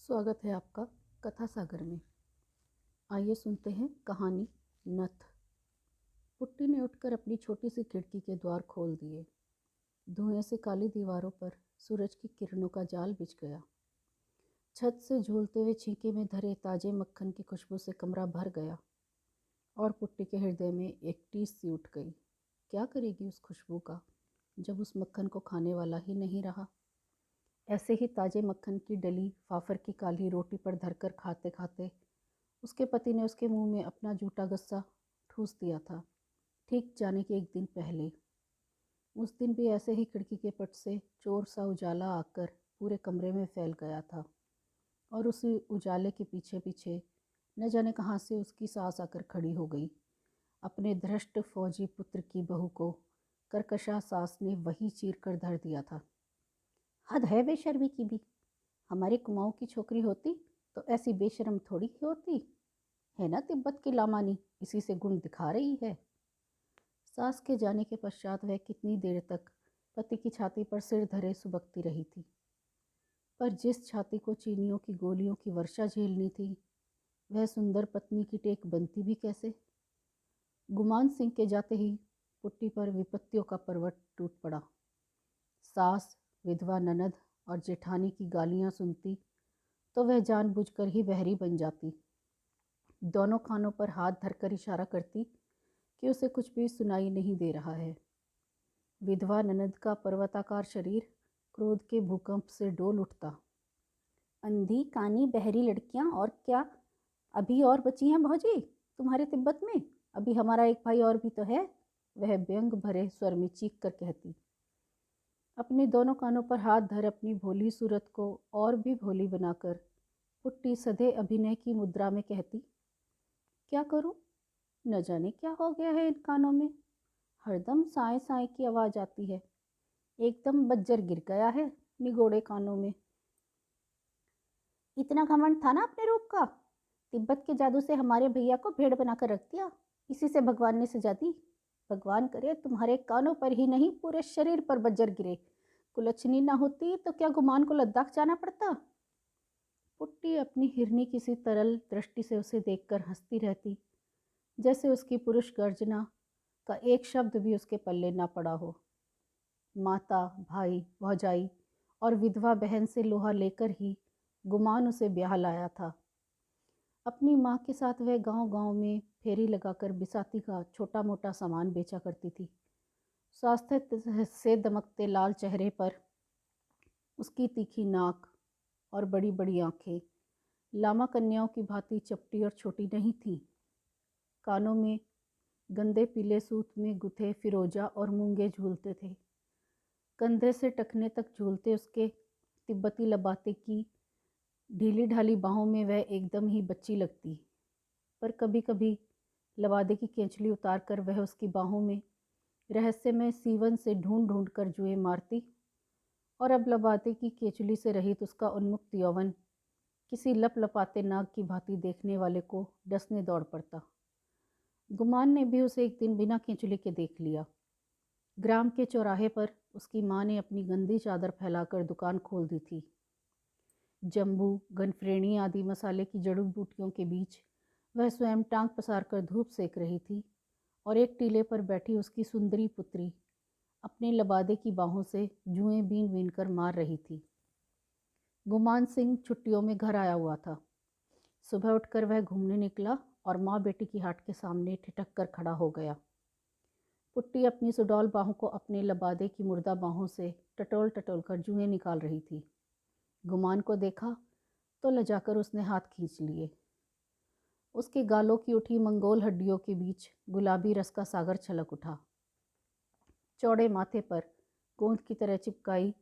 स्वागत है आपका कथा सागर में। आइए सुनते हैं कहानी नथ। पुट्टी ने उठकर अपनी छोटी सी खिड़की के द्वार खोल दिए। धुएं से काली दीवारों पर सूरज की किरणों का जाल बिछ गया। छत से झूलते हुए छींके में धरे ताजे मक्खन की खुशबू से कमरा भर गया और पुट्टी के हृदय में एक टीस सी उठ गई। क्या करेगी उस खुशबू का जब उस मक्खन को खाने वाला ही नहीं रहा। ऐसे ही ताजे मक्खन की डली फाफर की काली रोटी पर धरकर खाते खाते उसके पति ने उसके मुंह में अपना जूठा गस्सा ठूस दिया था, ठीक जाने के एक दिन पहले। उस दिन भी ऐसे ही खिड़की के पट से चोर सा उजाला आकर पूरे कमरे में फैल गया था और उसी उजाले के पीछे पीछे न जाने कहाँ से उसकी सास आकर खड़ी हो गई। अपने धृष्ट फौजी पुत्र की बहू को कर्कशा सास ने वही चीर कर धर दिया था। हद है बेशर्मी की भी। हमारे कुमाऊं की छोकरी होती तो ऐसी बेशर्म थोड़ी ही होती है ना। तिब्बत की लामानी इसी से गुण दिखा रही है। सास के जाने के पश्चात वह कितनी देर तक पति की छाती पर सिर धरे सुबकती रही थी, पर जिस छाती को चीनियों की गोलियों की वर्षा झेलनी थी, वह सुंदर पत्नी की टेक बनती भी कैसे। गुमान सिंह के जाते ही पुट्टी पर विपत्तियों का पर्वत टूट पड़ा। सास, विधवा ननद और जेठानी की गालियां सुनती तो वह जानबूझकर ही बहरी बन जाती। दोनों कानों पर हाथ धरकर इशारा करती कि उसे कुछ भी सुनाई नहीं दे रहा है। विधवा ननद का पर्वताकार शरीर क्रोध के भूकंप से डोल उठता। अंधी कानी बहरी लड़कियां और क्या अभी और बची हैं भौजी तुम्हारे तिब्बत में? अभी हमारा एक भाई और भी तो है, वह व्यंग भरे स्वर में चीख कर कहती। अपने दोनों कानों पर हाथ धर अपनी भोली सूरत को और भी भोली बनाकर पुट्टी सधे अभिनय की मुद्रा में कहती, क्या करूं, न जाने क्या हो गया है इन कानों में। हरदम साए साए की आवाज़ आती है। एकदम बज्जर गिर गया है निगोड़े कानों में। इतना घमंड था ना अपने रूप का। तिब्बत के जादू से हमारे भैया को भेड़ बनाकर रख दिया, इसी से भगवान ने सजा दी। भगवान करे तुम्हारे कानों पर ही नहीं पूरे शरीर पर बज्जर गिरे। कुलच्छनी ना होती तो क्या गुमान को लद्दाख जाना पड़ता। पुट्टी अपनी हिरनी किसी तरल दृष्टि से उसे देखकर हंसती रहती, जैसे उसकी पुरुष गर्जना का एक शब्द भी उसके पल्ले ना पड़ा हो। माता, भाई, भौजाई और विधवा बहन से लोहा लेकर ही गुमान उसे ब्याह लाया था। अपनी माँ के साथ वह गांव-गांव में फेरी लगाकर बिसाती का छोटा मोटा सामान बेचा करती थी। स्वास्थ्य से दमकते लाल चेहरे पर उसकी तीखी नाक और बड़ी बड़ी आंखें लामा कन्याओं की भांति चपटी और छोटी नहीं थीं। कानों में गंदे पीले सूत में गुथे फिरोजा और मूंगे झूलते थे। कंधे से टखने तक झूलते उसके तिब्बती लबाते की ढीली ढाली बाहों में वह एकदम ही बच्ची लगती। पर कभी कभी लबादे की केंचली उतार कर वह उसकी बाहों में रहस्यमय सीवन से ढूंढ ढूंढ कर जुए मारती और अब लबादे की केंचली से रहित उसका उन्मुक्त यौवन किसी लप लपाते नाग की भांति देखने वाले को डसने दौड़ पड़ता। गुमान ने भी उसे एक दिन बिना केंचुली के देख लिया। ग्राम के चौराहे पर उसकी माँ ने अपनी गंदी चादर फैलाकर दुकान खोल दी थी। जम्बू, गनफ्रेणी आदि मसाले की जड़ी बूटियों के बीच वह स्वयं टांग पसार कर धूप सेक रही थी और एक टीले पर बैठी उसकी सुंदरी पुत्री अपने लबादे की बाहों से जुएं बीन बीन कर मार रही थी। गुमान सिंह छुट्टियों में घर आया हुआ था। सुबह उठकर वह घूमने निकला और माँ बेटी की हाट के सामने ठिठक कर खड़ा हो गया। पुट्टी अपनी सुडौल बाहों को अपने लबादे की मुर्दा बाहों से टटोल टटोल कर जुएं निकाल रही थी। गुमान को देखा तो लजाकर उसने हाथ खींच लिए। उसके गालों की उठी मंगोल हड्डियों के बीच गुलाबी रस का सागर छलक उठा। चौड़े माथे पर गोंद की तरह चिपकाई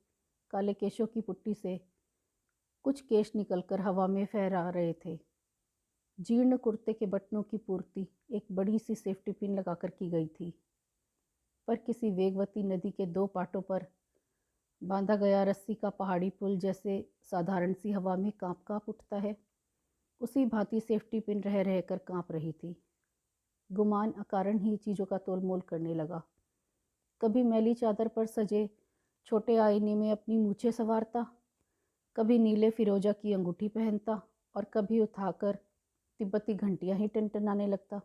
काले केशों की पुट्टी से कुछ केश निकलकर हवा में फहरा रहे थे। जीर्ण कुर्ते के बटनों की पूर्ति एक बड़ी सी सेफ्टी पिन लगाकर की गई थी, पर किसी वेगवती नदी के दो पाटों पर बांधा गया रस्सी का पहाड़ी पुल जैसे साधारण सी हवा में कांप कांप उठता है, उसी भांति सेफ्टी पिन रह रहकर कांप रही थी। गुमान अकारण ही चीज़ों का तोल मोल करने लगा। कभी मैली चादर पर सजे छोटे आईने में अपनी मूछें संवारता, कभी नीले फिरोजा की अंगूठी पहनता और कभी उठाकर तिब्बती घंटियां ही टनटनाने लगता।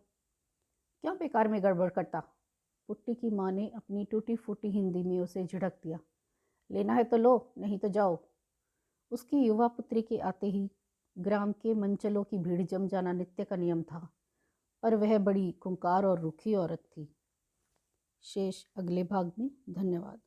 क्यों बेकार में गड़बड़ करता? पुट्टी की माँ ने अपनी टूटी फूटी हिंदी में उसे झिड़क दिया। लेना है तो लो, नहीं तो जाओ। उसकी युवा पुत्री के आते ही ग्राम के मंचलों की भीड़ जम जाना नित्य का नियम था, पर वह बड़ी खूंखार और रूखी औरत थी। शेष अगले भाग में। धन्यवाद।